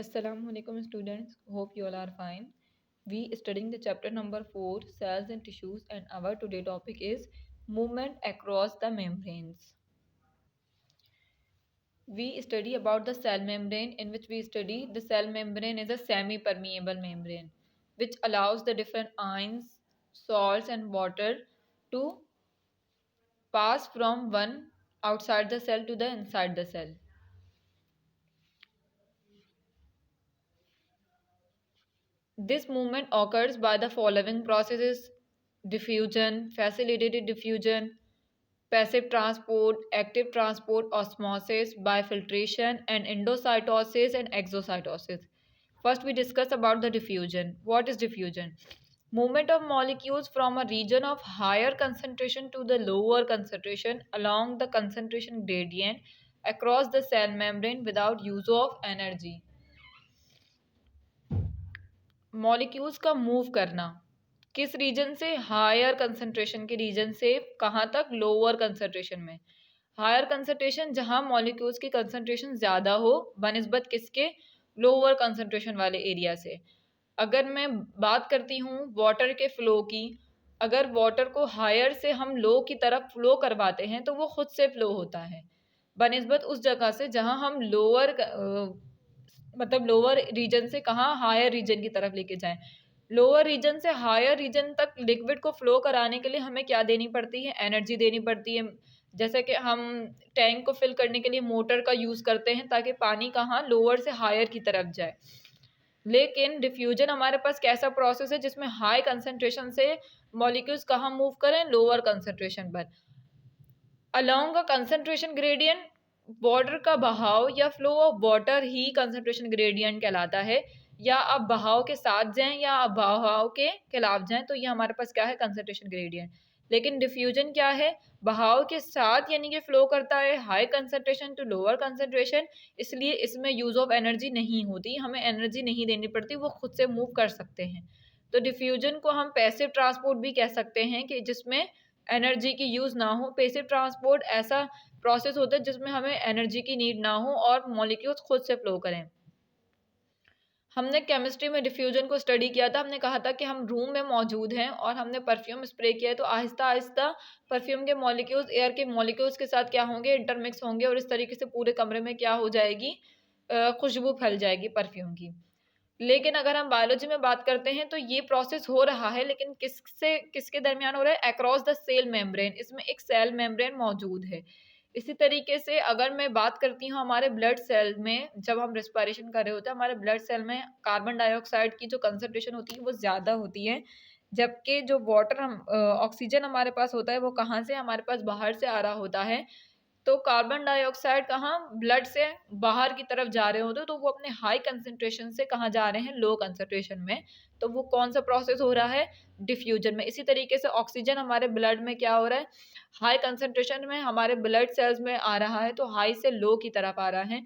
Assalamualaikum students, hope you all are fine. We studying the chapter number 4 cells and tissues, and our today topic is movement across the membranes. We study about the cell membrane, in which we study the cell membrane is a semi-permeable membrane which allows the different ions, salts and water to pass from one outside the cell to the inside the cell. This movement occurs by the following processes: diffusion, facilitated diffusion, passive transport, active transport, osmosis, bifiltration, and endocytosis and exocytosis. First, we discuss about the diffusion. What is diffusion? Movement of molecules from a region of higher concentration to the lower concentration along the concentration gradient across the cell membrane without use of energy. Molecules का move करना किस reason से, higher concentration के reason से कहाँ तक, lower concentration में। Higher concentration जहाँ मॉलिक्यूल्स की कंसंट्रेशन ज़्यादा हो बनिस्बत किसके, लोअर कंसंट्रेशन वाले एरिया से। अगर मैं बात करती हूँ वाटर के फ्लो की, अगर वाटर को हायर से हम लो की तरफ फ्लो करवाते हैं तो वो खुद से फ्लो होता है बनिस्बत उस जगह से जहाँ हम लोअर मतलब लोअर रीजन से कहाँ, हायर रीजन की तरफ लेके जाएं। लोअर रीजन से हायर रीजन तक लिक्विड को फ्लो कराने के लिए हमें क्या देनी पड़ती है, एनर्जी देनी पड़ती है। जैसे कि हम टैंक को फिल करने के लिए मोटर का यूज़ करते हैं ताकि पानी कहाँ, लोअर से हायर की तरफ जाए। लेकिन डिफ्यूजन हमारे पास कैसा प्रोसेस है जिसमें हाई कंसंट्रेशन से मॉलिक्यूल्स कहाँ मूव करें, लोअर कंसंट्रेशन पर। Along a concentration gradient, water का बहाव या flow of water he concentration gradient कहलाता है। या आप बहाव के साथ जाएं या आप बहाव के खिलाफ जाएं तो ये हमारे पास क्या है, कंसंट्रेशन ग्रेडियंट। लेकिन डिफ्यूजन क्या है, बहाव के साथ यानी कि फ्लो करता है high concentration to lower concentration, इसलिए इसमें यूज ऑफ एनर्जी नहीं होती, हमें एनर्जी नहीं देनी पड़ती, वो खुद से मूव कर सकते हैं। तो डिफ्यूजन को हम पैसिव ट्रांसपोर्ट भी कह सकते हैं कि जिसमें एनर्जी की यूज़ ना हो। पैसिव ट्रांसपोर्ट ऐसा प्रोसेस होता है जिसमें हमें एनर्जी की नीड ना हो और मॉलिक्यूल्स खुद से फ्लो करें। हमने केमिस्ट्री में डिफ्यूजन को स्टडी किया था। हमने कहा था कि हम रूम में मौजूद हैं और हमने परफ्यूम स्प्रे किया है तो आहिस्ता आहिस्ता परफ्यूम के मॉलिक्यूल्स एयर के मॉलिक्यूल्स के साथ क्या होंगे, इंटरमिक्स होंगे और इस तरीके से पूरे कमरे में क्या हो जाएगी, खुशबू फैल जाएगी परफ्यूम की। लेकिन अगर हम बायोलॉजी में बात करते हैं तो ये प्रोसेस हो रहा है, लेकिन किससे किसके दरमियान हो रहा है, अक्रॉस द सेल मेम्ब्रेन। इसमें एक सेल मेम्ब्रेन मौजूद है। इसी तरीके से अगर मैं बात करती हूँ हमारे ब्लड सेल में, जब हम रेस्पिरेशन कर रहे होते हैं हमारे ब्लड सेल में कार्बन डाइऑक्साइड की जो कंसंट्रेशन होती है वो ज़्यादा होती है, जबकि जो वाटर हम ऑक्सीजन हमारे पास होता है वो कहाँ से, हमारे पास बाहर से आ रहा होता है। तो कार्बन डाइऑक्साइड कहाँ, ब्लड से बाहर की तरफ जा रहे होते तो वो अपने हाई कंसंट्रेशन से कहाँ जा रहे हैं, लो कंसंट्रेशन में। तो वो कौन सा प्रोसेस हो रहा है, डिफ्यूजन में। इसी तरीके से ऑक्सीजन हमारे ब्लड में क्या हो रहा है, हाई कंसंट्रेशन में हमारे ब्लड सेल्स में आ रहा है तो हाई से लो की तरफ आ रहा है।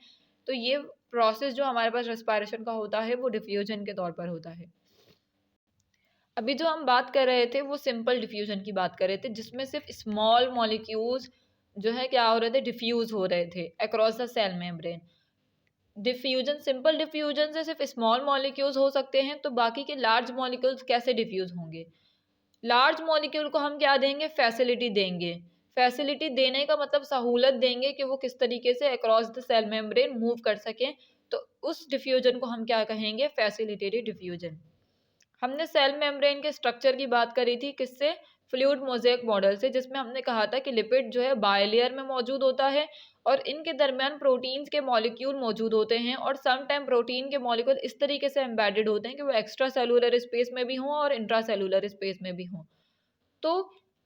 तो ये प्रोसेस जो हमारे पास रेस्पिरेशन का होता है वो डिफ्यूजन के तौर पर होता है। अभी जो हम बात कर रहे थे वो सिंपल डिफ्यूजन की बात कर रहे थे, जिसमें सिर्फ स्मॉल मॉलिक्यूल्स जो है क्या हो रहे थे, डिफ्यूज हो रहे थे across the cell membrane. Diffusion, simple diffusion से सिर्फ स्मॉल मॉलिक्यूल्स हो सकते हैं, तो बाकी के लार्ज मॉलिक्यूल्स कैसे डिफ्यूज होंगे। लार्ज मॉलिक्यूल को हम क्या देंगे, फैसिलिटी देंगे। फैसिलिटी देने का मतलब सहूलत देंगे कि वो किस तरीके से across the cell membrane move कर सकें। तो उस डिफ्यूजन को हम क्या कहेंगे, फैसिलिटेटेड डिफ्यूजन। हमने सेल मेम्ब्रेन के स्ट्रक्चर की बात करी थी, किससे, फ्लूइड मोज़ेक मॉडल से, जिसमें हमने कहा था कि लिपिड जो है बायलेयर में मौजूद होता है और इनके दरमियान प्रोटीन्स के मॉलिक्यूल मौजूद होते हैं और सम टाइम प्रोटीन के मॉलिक्यूल इस तरीके से एम्बेडेड होते हैं कि वो एक्स्ट्रा सेलुलर स्पेस में भी हों और इंट्रा सेलुलर स्पेस में भी हों। तो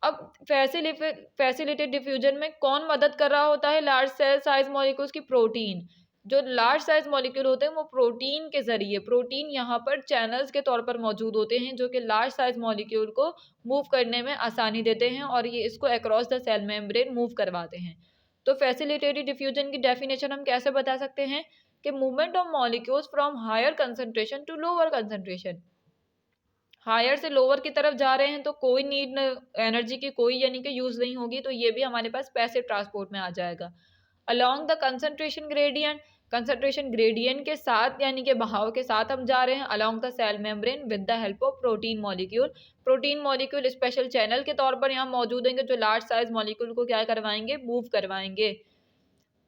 अब फैसिलिटेड डिफ्यूजन में कौन मदद कर रहा होता है लार्ज सेल साइज मॉलिक्यूल्स की, प्रोटीन। जो लार्ज साइज मॉलिक्यूल होते हैं वो प्रोटीन के जरिए, प्रोटीन यहाँ पर चैनल्स के तौर पर मौजूद होते हैं जो कि लार्ज साइज मॉलिक्यूल को मूव करने में आसानी देते हैं और ये इसको across the cell membrane move करवाते हैं। तो फैसिलिटेटेड डिफ्यूजन की डेफिनेशन हम कैसे बता सकते हैं कि movement of molecules from higher concentration to lower concentration. Higher से लोअर की तरफ जा रहे हैं तो कोई नीड एनर्जी की कोई यानी कि यूज़ नहीं होगी, तो ये भी हमारे पास पैसिव ट्रांसपोर्ट में आ जाएगा। Along the concentration gradient, concentration gradient के साथ यानी कि बहाव के साथ हम जा रहे हैं along the cell membrane with the help of protein molecule. Protein molecule special channel के तौर पर यहाँ मौजूद होंगे जो लार्ज साइज मॉलिक्यूल को क्या करवाएंगे, मूव करवाएंगे।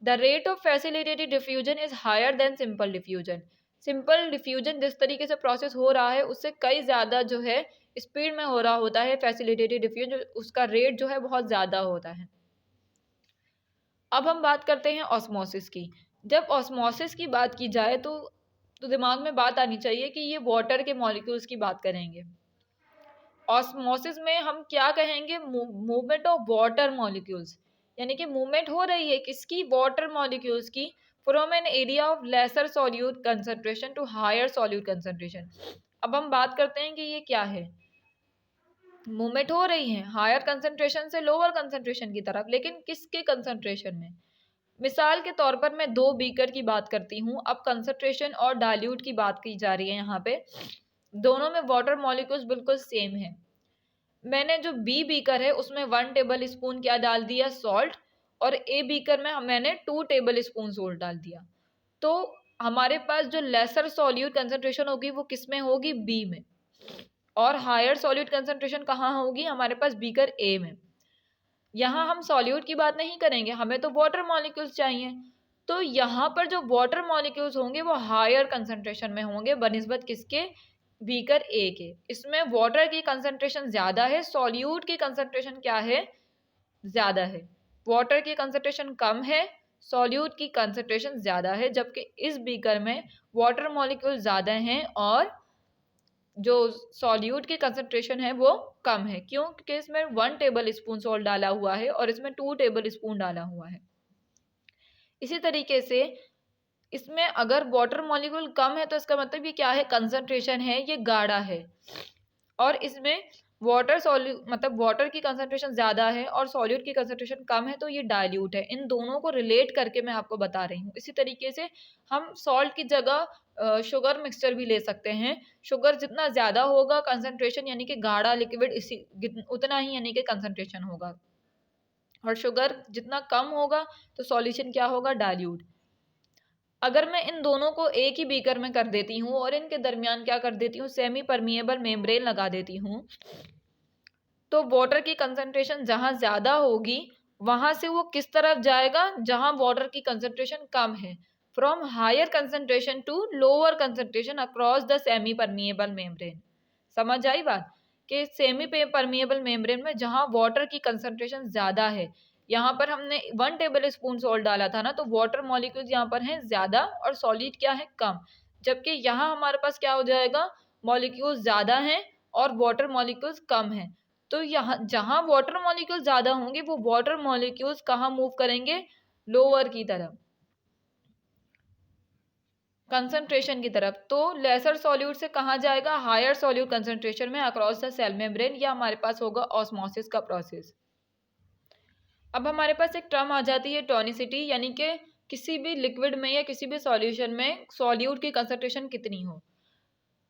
The rate of facilitated diffusion is higher than simple diffusion. Simple diffusion जिस तरीके से प्रोसेस हो रहा है उससे कई ज़्यादा जो है स्पीड में हो रहा होता है फैसिलिटेटेड डिफ्यूजन, उसका रेट जो है बहुत ज़्यादा होता है। अब हम बात करते हैं ऑस्मोसिस की। जब ऑस्मोसिस की बात की जाए तो दिमाग में बात आनी चाहिए कि ये वाटर के मॉलिक्यूल्स की बात करेंगे। ऑस्मोसिस में हम क्या कहेंगे, मूवमेंट ऑफ वाटर मॉलिक्यूल्स, यानी कि मूवमेंट हो रही है किसकी, वाटर मॉलिक्यूल्स की, from an area of lesser solute concentration to higher solute concentration. अब हम बात करते हैं कि ये क्या है, मूवमेंट हो रही है हायर कंसंट्रेशन से लोअर कंसंट्रेशन की तरफ, लेकिन किसके कंसंट्रेशन में। मिसाल के तौर पर मैं 2 बीकर की बात करती हूँ। अब कंसंट्रेशन और डाइल्यूट की बात की जा रही है यहाँ पे, दोनों में वाटर मॉलिक्यूल्स बिल्कुल सेम है। मैंने जो बी बीकर है उसमें 1 टेबल स्पून क्या डाल दिया, सॉल्ट, और ए बीकर में मैंने 2 टेबल स्पून सॉल्ट डाल दिया। तो हमारे पास जो लेसर सॉल्यूट कंसंट्रेशन होगी वो किस में होगी, बी में, और हायर सॉल्यूट कंसंट्रेशन कहाँ होगी, हमारे पास बीकर ए में। यहाँ हम सॉल्यूट की बात नहीं करेंगे, हमें तो वाटर मॉलिक्यूल्स चाहिए। तो यहाँ पर जो वाटर मॉलिक्यूल्स होंगे वो हायर कंसंट्रेशन में होंगे बनिस्बत किसके, बीकर ए के। इसमें वाटर की कंसंट्रेशन ज़्यादा है, सॉल्यूट की कंसंट्रेशन क्या है, ज़्यादा है। वाटर की कंसंट्रेशन कम है, सॉल्यूट की कंसंट्रेशन ज़्यादा है, जबकि इस बीकर में वाटर मॉलिक्यूल ज़्यादा हैं और जो सॉल्यूट की कंसंट्रेशन है वो कम है। क्यों, क्योंकि इसमें 1 टेबल स्पून सॉल्ट डाला हुआ है और इसमें 2 टेबल स्पून डाला हुआ है। इसी तरीके से इसमें अगर वाटर मॉलिक्यूल कम है तो इसका मतलब ये क्या है, कंसंट्रेशन है ये गाढ़ा है, और इसमें वाटर की कंसंट्रेशन ज़्यादा है और सॉल्यूट की कंसंट्रेशन कम है तो ये डाइल्यूट है। इन दोनों को रिलेट करके मैं आपको बता रही हूँ। इसी तरीके से हम सॉल्ट की जगह शुगर मिक्सचर भी ले सकते हैं। शुगर जितना ज़्यादा होगा कंसंट्रेशन यानी कि गाढ़ा लिक्विड उतना ही यानी कि कंसंट्रेशन होगा, और शुगर जितना कम होगा तो सॉल्यूशन क्या होगा, डाइल्यूट। अगर मैं इन दोनों को एक ही बीकर में कर देती हूँ और इनके दरमियान क्या कर देती हूँ, सेमी परमिएबल मेम्ब्रेन लगा देती हूँ, तो वाटर की कंसंट्रेशन जहाँ ज़्यादा होगी वहाँ से वो किस तरफ जाएगा, जहाँ वाटर की कंसंट्रेशन कम है, from higher concentration to lower concentration across the semi permeable membrane. समझ आई बात, कि सेमी परमिएबल मेम्ब्रेन में जहाँ वाटर की कंसंट्रेशन ज़्यादा है, यहाँ पर हमने 1 टेबल स्पून सॉल्ट डाला था ना, तो वाटर मॉलिक्यूल्स यहाँ पर हैं ज़्यादा और सॉलिड क्या है, कम। जबकि यहाँ हमारे पास क्या हो जाएगा, मॉलिक्यूल्स ज़्यादा हैं और वाटर मॉलिक्यूल्स कम हैं। तो यहाँ जहाँ वाटर मॉलिक्यूल्स ज़्यादा होंगे वो वाटर मॉलिक्यूल्स कहाँ मूव करेंगे, लोअर की तरफ, कंसंट्रेशन की तरफ। तो लेसर सॉल्यूट से कहाँ जाएगा, हायर सॉल्यूट कंसंट्रेशन में अक्रॉस द सेल मेम्ब्रेन। या हमारे पास होगा ऑस्मोसिस का प्रोसेस। अब हमारे पास एक टर्म आ जाती है टोनिसिटी, यानी कि किसी भी लिक्विड में या किसी भी सॉल्यूशन में सॉल्यूट की कंसंट्रेशन कितनी हो,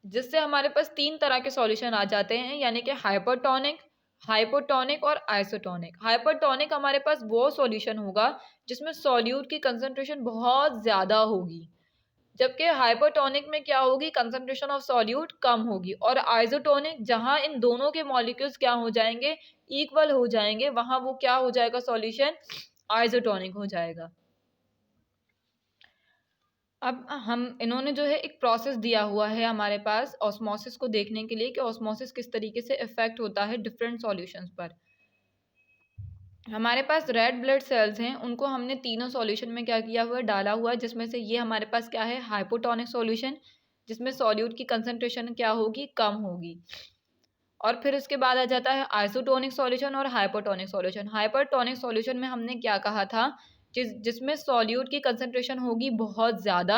जिससे हमारे पास 3 तरह के सॉल्यूशन आ जाते हैं, यानी कि हाइपरटोनिक, हाइपोटोनिक और आइसोटोनिक। हाइपरटोनिक हमारे पास वो सॉल्यूशन होगा जिसमें सॉल्यूट की कंसंट्रेशन बहुत ज़्यादा होगी, जबकि हाइपोटोनिक में क्या होगी, कंसंट्रेशन ऑफ सॉल्यूट कम होगी। और आइसोटोनिक जहां इन दोनों के मॉलिक्यूल्स क्या हो जाएंगे, इक्वल हो जाएंगे, वहां वो क्या हो जाएगा, सॉल्यूशन आइसोटोनिक हो जाएगा। अब हम इन्होंने जो है एक प्रोसेस दिया हुआ है हमारे पास ऑस्मोसिस को देखने के लिए कि ऑस्मोसिस किस तरीके से इफेक्ट होता है डिफरेंट सॉल्यूशंस पर। हमारे पास रेड ब्लड सेल्स हैं, उनको हमने तीनों सॉल्यूशन में क्या किया हुआ है, डाला हुआ है, जिसमें से ये हमारे पास क्या है, हाइपोटोनिक सॉल्यूशन, जिसमें सॉल्यूट की कंसंट्रेशन क्या होगी, कम होगी। और फिर उसके बाद आ जाता है आइसोटोनिक सॉल्यूशन और हाइपोटोनिक सॉल्यूशन। हाइपरटोनिक सॉल्यूशन में हमने क्या कहा था, जिसमें सॉल्यूट की कंसंट्रेशन होगी बहुत ज़्यादा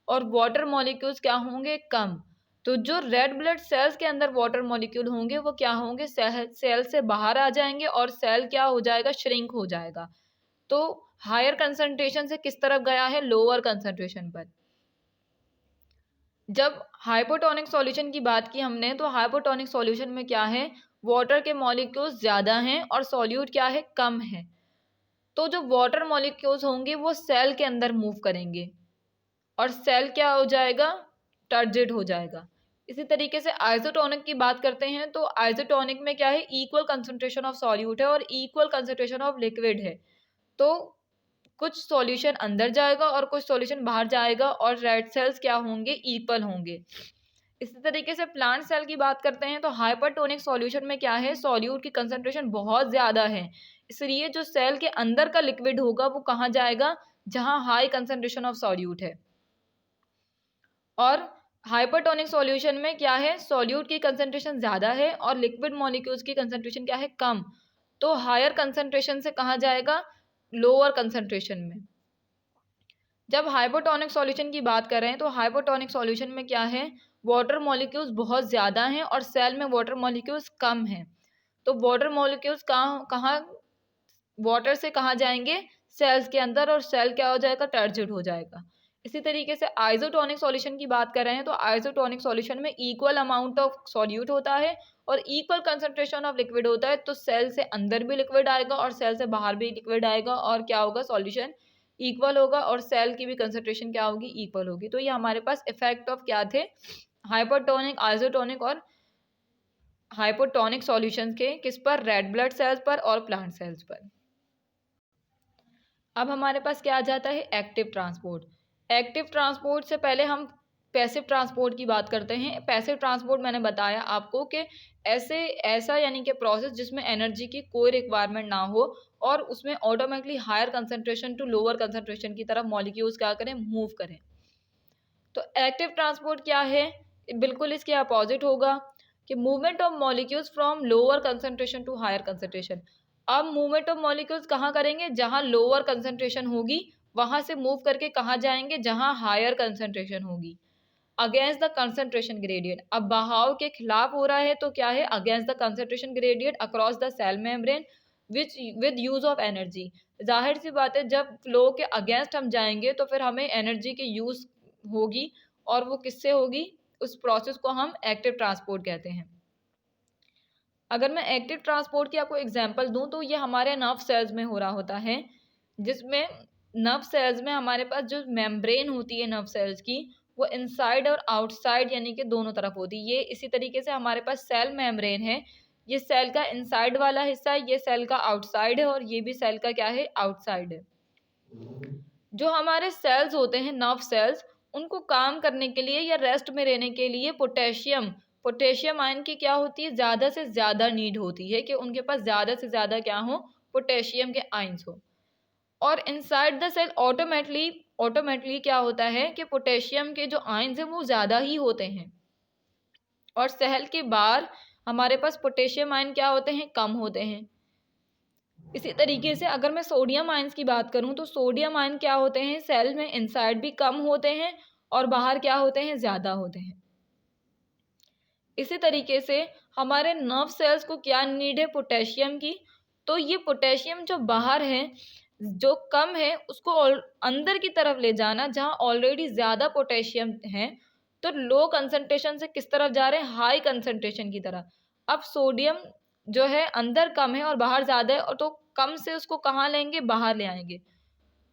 और वाटर मॉलिक्यूल्स क्या होंगे, कम। तो जो रेड ब्लड सेल्स के अंदर वाटर मॉलिक्यूल होंगे वो क्या होंगे, सेल से बाहर आ जाएंगे और सेल क्या हो जाएगा, श्रिंक हो जाएगा। तो हायर कंसंट्रेशन से किस तरफ गया है, लोअर कंसंट्रेशन पर। जब हाइपोटोनिक सॉल्यूशन की बात की हमने, तो हाइपोटोनिक सॉल्यूशन में क्या है, वाटर के मॉलिक्यूल्स ज़्यादा हैं और सॉल्यूट क्या है, कम है। तो जो वाटर मॉलिक्यूल्स होंगे वो सेल के अंदर मूव करेंगे, और सेल क्या हो जाएगा, टर्जिड हो जाएगा। इसी तरीके से आइसोटोनिक की बात करते हैं तो आइसोटोनिक में क्या है, इक्वल कंसंट्रेशन ऑफ सॉल्यूट है और इक्वल कंसंट्रेशन ऑफ लिक्विड है। तो कुछ सॉल्यूशन अंदर जाएगा और कुछ सॉल्यूशन बाहर जाएगा और रेड सेल्स क्या होंगे, इक्वल होंगे। इसी तरीके से प्लांट सेल की बात करते हैं तो हाइपरटोनिक सॉल्यूशन में क्या है, सॉल्यूट की कंसंट्रेशन बहुत ज़्यादा है, इसलिए जो सेल के अंदर का लिक्विड होगा वो कहाँ जाएगा, जहाँ हाई कंसंट्रेशन ऑफ सॉल्यूट है। और हाइपरटोनिक सॉल्यूशन में क्या है, सॉल्यूट की कंसंट्रेशन ज़्यादा है और लिक्विड मॉलिक्यूल्स की कंसंट्रेशन क्या है, कम। तो हायर कंसंट्रेशन से कहाँ जाएगा, लोअर कंसंट्रेशन में। जब हाइपोटोनिक सॉल्यूशन की बात कर रहे हैं तो हाइपोटोनिक सॉल्यूशन में क्या है, वाटर मॉलिक्यूल्स बहुत ज़्यादा हैं और सेल में वाटर मॉलिक्यूल्स कम हैं। तो वाटर मॉलिक्यूल्स कहाँ कहाँ वाटर से कहाँ जाएंगे, सेल्स के अंदर, और सेल क्या हो जाएगा, टर्जिड हो जाएगा। इसी तरीके से आइसोटोनिक सॉल्यूशन की बात कर रहे हैं तो आइसोटोनिक सॉल्यूशन में इक्वल अमाउंट ऑफ सॉल्यूट होता है और इक्वल कंसंट्रेशन ऑफ लिक्विड होता है। तो सेल से अंदर भी लिक्विड आएगा और सेल से बाहर भी लिक्विड आएगा और क्या होगा, सॉल्यूशन इक्वल होगा और सेल की भी कंसंट्रेशन क्या होगी, इक्वल होगी। तो ये हमारे पास इफेक्ट ऑफ क्या थे, हाइपरटोनिक, आइसोटोनिक और हाइपोटोनिक सॉल्यूशंस के किस पर, रेड ब्लड सेल्स पर और प्लांट सेल्स पर। अब हमारे पास क्या आ जाता है, एक्टिव ट्रांसपोर्ट। एक्टिव ट्रांसपोर्ट से पहले हम पैसिव ट्रांसपोर्ट की बात करते हैं। पैसिव ट्रांसपोर्ट मैंने बताया आपको कि ऐसा यानी कि प्रोसेस जिसमें एनर्जी की कोई रिक्वायरमेंट ना हो और उसमें automatically higher concentration to lower concentration की तरफ मॉलिक्यूल्स क्या करें, मूव करें। तो एक्टिव ट्रांसपोर्ट क्या है, बिल्कुल इसके अपोजिट होगा कि movement of molecules from lower concentration to higher concentration. अब मूवमेंट ऑफ मॉलिक्यूल्स कहाँ करेंगे, जहाँ लोअर कंसंट्रेशन होगी वहाँ से मूव करके कहाँ जाएंगे, जहाँ हायर कंसंट्रेशन होगी, अगेंस्ट द कंसंट्रेशन ग्रेडियंट। अब बहाव के खिलाफ हो रहा है तो क्या है, against the concentration gradient across the cell membrane with use of energy. जाहिर सी बात है, जब फ्लो के अगेंस्ट हम जाएंगे तो फिर हमें एनर्जी की यूज होगी और वो किससे होगी, उस प्रोसेस को हम एक्टिव ट्रांसपोर्ट कहते हैं। अगर मैं एक्टिव ट्रांसपोर्ट की आपको एग्जांपल दूं तो ये हमारे नर्व सेल्स में हो रहा होता है, जिसमें नर्व सेल्स में हमारे पास जो मेम्ब्रेन होती है नर्व सेल्स की, वो इनसाइड और आउटसाइड यानी कि दोनों तरफ होती है। ये इसी तरीके से हमारे पास सेल मेम्ब्रेन है, ये सेल का इनसाइड वाला हिस्सा है, ये सेल का आउटसाइड है और ये भी सेल का क्या है, आउटसाइड है। जो हमारे सेल्स होते हैं नर्व सेल्स, उनको काम करने के लिए या रेस्ट में रहने के लिए पोटेशियम आयन की क्या होती है, ज़्यादा से ज़्यादा नीड होती है कि उनके पास ज़्यादा से ज़्यादा क्या हो, पोटेशियम के आयन्स हो। और इनसाइड द सेल ऑटोमेटिकली क्या होता है कि पोटेशियम के जो आयन्स हैं वो ज़्यादा ही होते हैं और सेल के बाहर हमारे पास पोटेशियम आयन क्या होते हैं, कम होते हैं। इसी तरीके से अगर मैं सोडियम आयन्स की बात करूं तो सोडियम आयन क्या होते हैं, सेल में इनसाइड भी कम होते हैं और बाहर क्या होते हैं, ज़्यादा होते हैं। इसी तरीके से हमारे नर्व सेल्स को क्या नीड है, पोटेशियम की। तो ये पोटेशियम जो बाहर है, जो कम है, उसको अंदर की तरफ ले जाना जहाँ ऑलरेडी ज़्यादा पोटेशियम है। तो लो कंसंट्रेशन से किस तरफ जा रहे हैं, हाई कंसंट्रेशन की तरफ। अब सोडियम जो है अंदर कम है और बाहर ज़्यादा है, और तो कम से उसको कहाँ लेंगे, बाहर ले आएंगे।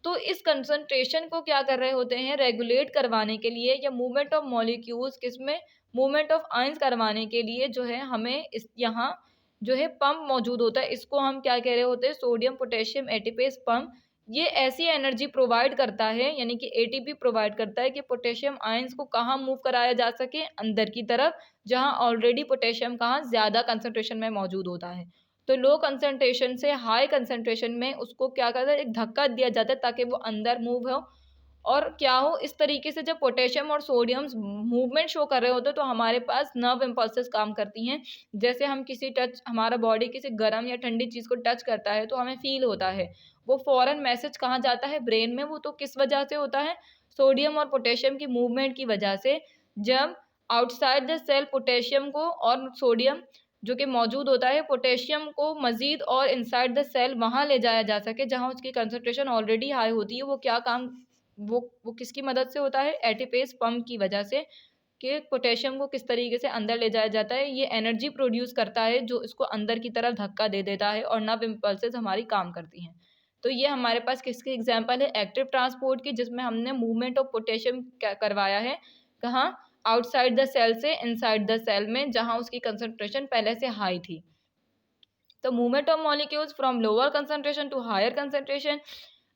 तो इस कंसंट्रेशन को क्या कर रहे होते हैं, रेगुलेट करवाने के लिए या मूवमेंट ऑफ मॉलिक्यूल्स किसमें, मूवमेंट ऑफ आयंस करवाने के लिए जो है हमें इस यहाँ जो है पंप मौजूद होता है। इसको हम क्या कह रहे होते हैं, सोडियम पोटेशियम एटीपेस पंप। ये ऐसी एनर्जी प्रोवाइड करता है यानी कि एटीपी प्रोवाइड करता है कि पोटेशियम आयंस को कहाँ मूव कराया जा सके, अंदर की तरफ, जहाँ ऑलरेडी पोटेशियम कहाँ ज़्यादा कंसंट्रेशन में मौजूद होता है। तो लो कंसंट्रेशन से हाई कंसंट्रेशन में उसको क्या करता है, एक धक्का दिया जाता है ताकि वो अंदर मूव हो और क्या हो। इस तरीके से जब पोटेशियम और सोडियम मूवमेंट शो कर रहे होते हैं तो हमारे पास नर्व इम्पल्सेस काम करती हैं। जैसे हम हमारा बॉडी किसी गर्म या ठंडी चीज़ को टच करता है तो हमें फील होता है, वो फ़ौरन मैसेज कहाँ जाता है, ब्रेन में। वो तो किस वजह से होता है, सोडियम और पोटेशियम की मूवमेंट की वजह से। जब आउटसाइड द सेल पोटेशियम को और सोडियम जो कि मौजूद होता है, पोटेशियम को मज़ीद और इनसाइड द सेल वहाँ ले जाया जा सके जहाँ उसकी कंसंट्रेशन ऑलरेडी हाई होती है। वो क्या काम, वो किसकी मदद से होता है, एटीपेस पंप की वजह से, कि पोटेशियम को किस तरीके से अंदर ले जाया जाता है। ये एनर्जी प्रोड्यूस करता है जो इसको अंदर की तरफ धक्का दे देता है और नर्व इम्पल्सेस हमारी काम करती हैं। तो ये हमारे पास किसकी एग्जाम्पल है, एक्टिव ट्रांसपोर्ट की, जिसमें हमने मूवमेंट ऑफ पोटेशियम करवाया है कहाँ, आउटसाइड द सेल से इनसाइड द सेल में, जहाँ उसकी कंसंट्रेशन पहले से हाई थी। तो movement of molecules from lower concentration to higher concentration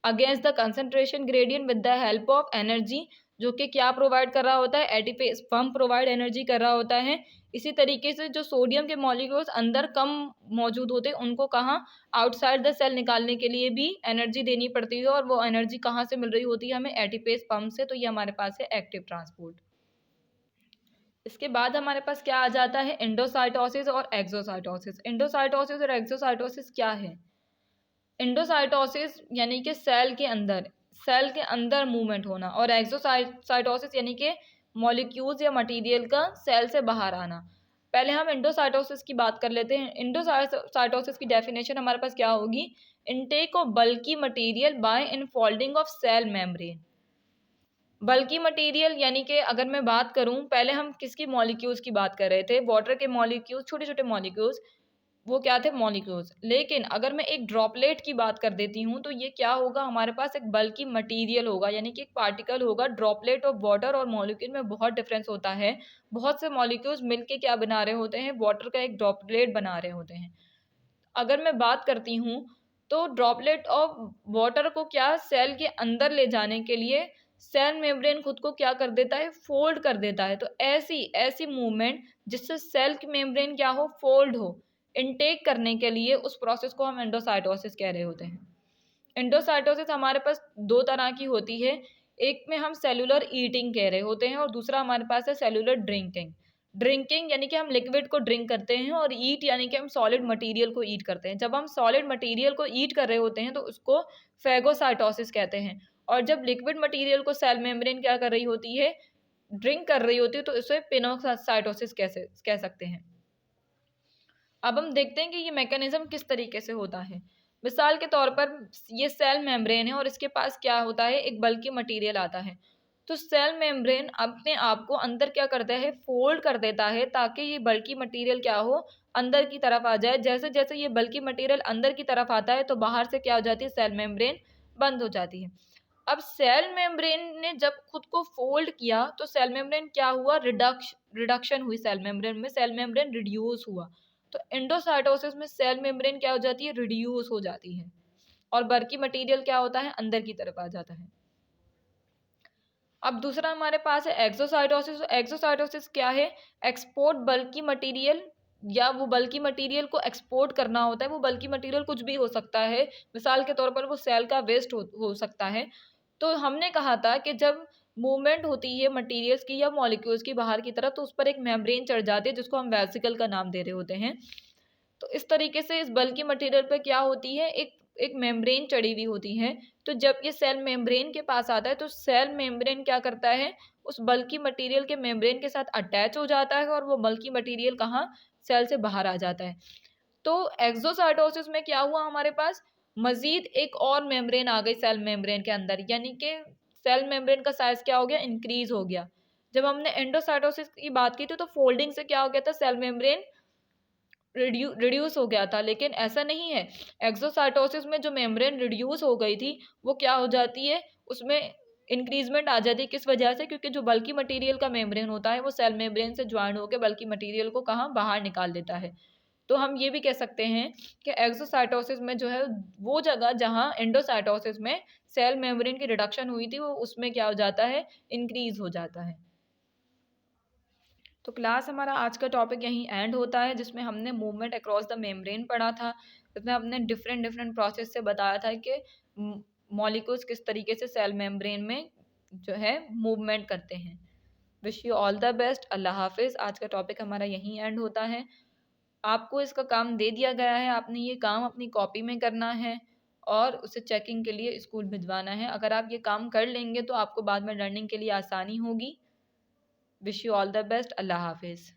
against the concentration gradient with the help of energy, जो कि क्या प्रोवाइड कर रहा होता है, एटीपी पंप प्रोवाइड एनर्जी कर रहा होता है। इसी तरीके से जो सोडियम के मॉलिक्यूल्स अंदर कम मौजूद होते हैं उनको कहाँ, आउटसाइड द सेल निकालने के लिए भी एनर्जी देनी पड़ती है, और वो एनर्जी कहाँ से मिल रही होती है हमें, एटीपेस पंप से। तो ये हमारे पास है एक्टिव ट्रांसपोर्ट। इसके बाद हमारे पास क्या आ जाता है, एंडोसाइटोसिस और एक्सोसाइटोसिस। एंडोसाइटोसिस और एक्सोसाइटोसिस क्या है, एंडोसाइटोसिस यानी कि सेल के अंदर मूवमेंट होना, और एक्सोसाइटोसिस यानी कि मॉलिक्यूल्स या मटेरियल का सेल से बाहर आना। पहले हम एंडोसाइटोसिस की बात कर लेते हैं। एंडोसाइटोसिस की डेफिनेशन हमारे पास क्या होगी, intake of bulky material by infolding of cell membrane. Bulky material यानी कि अगर मैं बात करूं, पहले हम किसकी मॉलिक्यूल्स की बात कर रहे थे, वाटर के मॉलिक्यूल्स, छोटे छोटे मॉलिक्यूल्स, वो क्या थे, मॉलिक्यूल्स। लेकिन अगर मैं एक ड्रॉपलेट की बात कर देती हूँ तो ये क्या होगा, हमारे पास एक बल्की मटेरियल होगा, यानी कि एक पार्टिकल होगा। ड्रॉपलेट ऑफ वाटर और मॉलिक्यूल में बहुत डिफरेंस होता है। बहुत से मॉलिक्यूल्स मिलके क्या बना रहे होते हैं, वाटर का एक ड्रॉपलेट बना रहे होते हैं। अगर मैं बात करती हूँ तो ड्रॉपलेट ऑफ वाटर को क्या, सेल के अंदर ले जाने के लिए सेल मेम्ब्रेन खुद को क्या कर देता है, फोल्ड कर देता है। तो ऐसी ऐसी मूवमेंट जिससे सेल की मेम्ब्रेन क्या हो, फोल्ड हो, इनटेक करने के लिए, उस प्रोसेस को हम एंडोसाइटोसिस कह रहे होते हैं। एंडोसाइटोसिस हमारे पास दो तरह की होती है, एक में हम सेलुलर ईटिंग कह रहे होते हैं, और दूसरा हमारे पास है सेलुलर ड्रिंकिंग। ड्रिंकिंग यानी कि हम लिक्विड को ड्रिंक करते हैं, और ईट यानी कि हम सॉलिड मटेरियल को ईट करते हैं। जब हम सॉलिड मटेरियल को ईट कर रहे होते हैं तो उसको फेगोसाइटोसिस कहते हैं, और जब लिक्विड मटेरियल को सेल मेम्ब्रेन क्या कर रही होती है, ड्रिंक कर रही होती है, तो इसे पिनोसाइटोसिस कैसे कह सकते हैं। अब हम देखते हैं कि ये मैकेनिज्म किस तरीके से होता है। मिसाल के तौर पर ये सेल मेम्ब्रेन है और इसके पास क्या होता है, एक बल्की मटेरियल आता है। तो सेल मेम्ब्रेन अपने आप को अंदर क्या करता है, फोल्ड कर देता है, ताकि ये बल्की मटेरियल क्या हो, अंदर की तरफ आ जाए। जैसे जैसे ये बल्की मटेरियल अंदर की तरफ आता है तो बाहर से क्या हो जाती है, सेल मेम्ब्रेन बंद हो जाती है। अब सेल मेम्ब्रेन ने जब खुद को फोल्ड किया तो सेल मेम्ब्रेन क्या हुआ, रिडक्शन हुई सेल मेम्ब्रेन में, सेल मेम्ब्रेन रिड्यूस हुआ। तो एंडोसाइटोसिस में सेल मेम्ब्रेन क्या हो जाती है, रिड्यूस हो जाती है, और बल्की मटेरियल क्या होता है, अंदर की तरफ आ जाता है। अब दूसरा हमारे पास है एक्सोसाइटोसिस। एक्सोसाइटोसिस क्या है, एक्सपोर्ट बल्की मटेरियल, या वो बल्की मटेरियल को एक्सपोर्ट करना होता है। वो बल्की मटेरियल कुछ भी हो सकता है, मिसाल के तौर पर वो सेल का वेस्ट हो सकता है। तो हमने कहा था कि जब मूवमेंट होती है मटेरियल्स की या मॉलिक्यूल्स की बाहर की तरफ, तो उस पर एक मेम्ब्रेन चढ़ जाती है जिसको हम वेसिकल का नाम दे रहे होते हैं। तो इस तरीके से इस बल्की मटेरियल पर क्या होती है, एक मेम्ब्रेन चढ़ी हुई होती है। तो जब ये सेल मेम्ब्रेन के पास आता है तो सेल मेम्ब्रेन क्या करता है, उस बल्की मटेरियल के मेम्ब्रेन के साथ अटैच हो जाता है, और वो बल्की मटेरियल कहाँ, सेल से बाहर आ जाता है। तो एक्सोसाइटोसिस में क्या हुआ, हमारे पास मजीद एक और मेम्ब्रेन आ गई सेल मेम्ब्रेन के अंदर, यानी कि सेल मेम्ब्रेन का साइज क्या हो गया, इंक्रीज हो गया। जब हमने एंडोसाइटोसिस की बात की थी तो फोल्डिंग से क्या हो गया था, सेल मेम्ब्रेन रिड्यूस हो गया था। लेकिन ऐसा नहीं है, एक्सोसाइटोसिस में जो मेम्ब्रेन रिड्यूस हो गई थी वो क्या हो जाती है, उसमें इंक्रीजमेंट आ जाती है। किस वजह से, क्योंकि जो बल्की मटेरियल का मेम्ब्रेन होता है वो सेल मेम्ब्रेन से ज्वाइन होकर बल्की मटेरियल को कहाँ, बाहर निकाल देता है। तो हम ये भी कह सकते हैं कि एक्सोसाइटोसिस में जो है, वो जगह जहाँ एंडोसाइटोसिस में सेल मेम्ब्रेन की रिडक्शन हुई थी, वो उसमें क्या हो जाता है, इंक्रीज हो जाता है। तो क्लास हमारा आज का टॉपिक यहीं एंड होता है, जिसमें हमने मूवमेंट अक्रॉस द मेम्ब्रेन पढ़ा था। जिसमें हमने डिफरेंट डिफरेंट प्रोसेस से बताया था कि मॉलिक्यूल्स किस तरीके से सेल मेम्ब्रेन में जो है मूवमेंट करते हैं। Wish you all the best. अल्लाह हाफिज़। आज का टॉपिक हमारा यहीं एंड होता है। आपको इसका काम दे दिया गया है, आपने ये काम अपनी कॉपी में करना है और उसे चेकिंग के लिए स्कूल भिजवाना है। अगर आप ये काम कर लेंगे तो आपको बाद में लर्निंग के लिए आसानी होगी। Wish you all the best. अल्लाह हाफिज़।